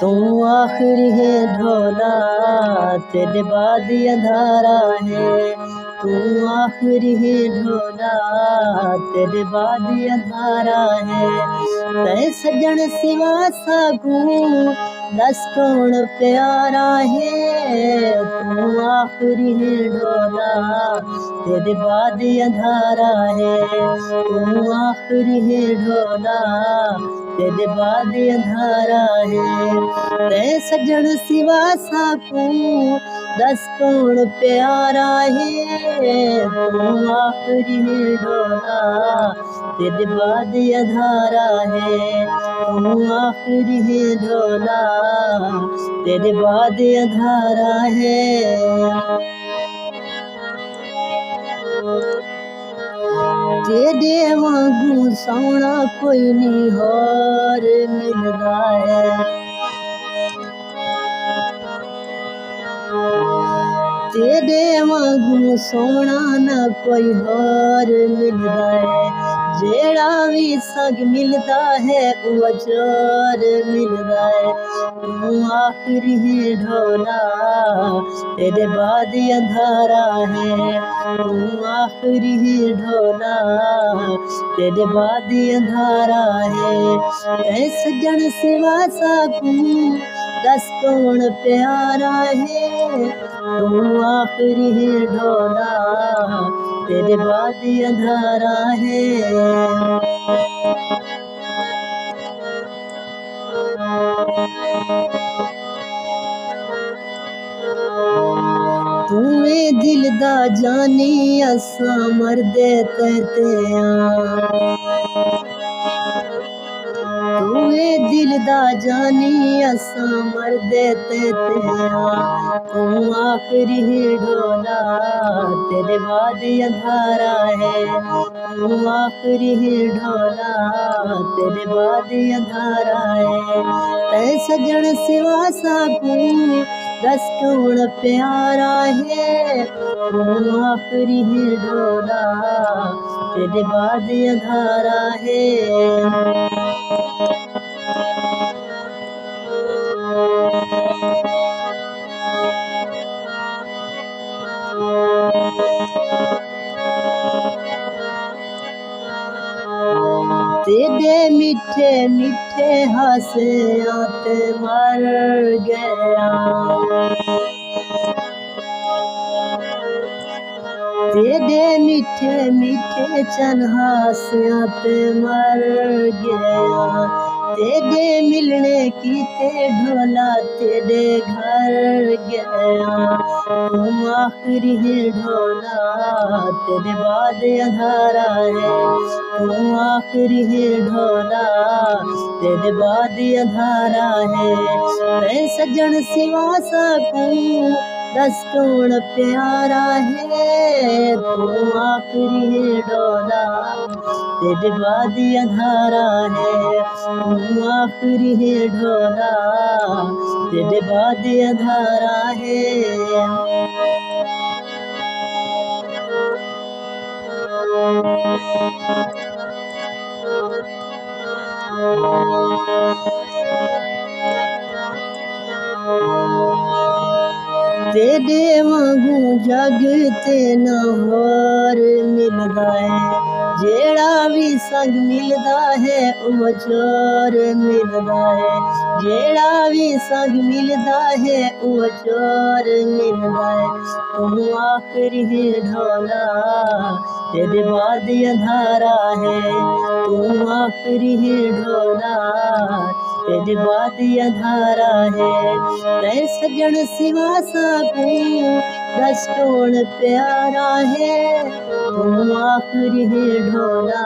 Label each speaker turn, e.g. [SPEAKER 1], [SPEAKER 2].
[SPEAKER 1] तू आखिरी है ढोला, तेरे बाद अंधारा है। तू आखिरी है ढोला, तेरे बाद अंधारा है। तै सजन सिवा सागू दस कौन प्यारा है। तू आखिरी है ढोला, तेरे बाद अंधारा है। तू आखिरी है ढोला, तेरे बाद अंधारा है। तै सजन सिवा साकू दस कौन प्यारा है। तू आखिरी है ढोला, तेरे बाद अंधारा है। तू आखिरी है ढोला, तेरे बाद अंधारा है। तेरे वांगू सोना कोई नहीं और मिलदा है। तेरे वांगू सोना ना कोई और मिलदा है। जेड़ा भी संग मिलदा है वो जोर मिलदा है। तू आखिरी है ढोला, तेरे बाद अंधारा है। तू आखिरी है ढोला, तेरे बाद अंधारा है। ऐ सजन सिवा साकू दस कौन प्यारा है। तू आखिरी है ढोला, तेरे बाद अंधारा है। तूए दिल दा जानी असां मरदे ते तूए दिल दा जानी असां मरदे ते तू आखिरी है ढोला, तेरे बाद अंधारा है। तू आखिरी है ढोला, तेरे बाद अंधारा है। तै सजन सिवा साकू दस कौन प्यारा है। तू आखिरी है ढोला, तेरे बाद अंधारा है। तेरे मीठे मीठे हासियां ते मर गया। तेरे मीठे मीठे चन हासियां ते मर गया। तेरे मिलने की ते ढोला तेरे घर गया। तू आखिरी है ढोला, तेरे बाद अंधारा है। तू आखिरी है ढोला, तेरे बाद अंधारा है। तै सजन सिवा साकू दस कौन प्यारा है। तू आखिरी है ढोला, तेरे बाद अंधारा है। तू आखिरी है ढोला, तेरे बाद अंधारा है। तेरे वांगू जग ते ना होर मिलदा है। जेड़ा भी संग मिलदा है वो चोर मिलदा है। जेड़ा भी संग मिलदा है वो चोर मिलदा है। तू आखिरी है ढोला, तेरे बाद अंधारा है। तू आखिरी है ढोला, तेरे बाद अंधारा है। तै सजन सिवा साकू दस कौन प्यारा है। तू आखिरी है ढोला।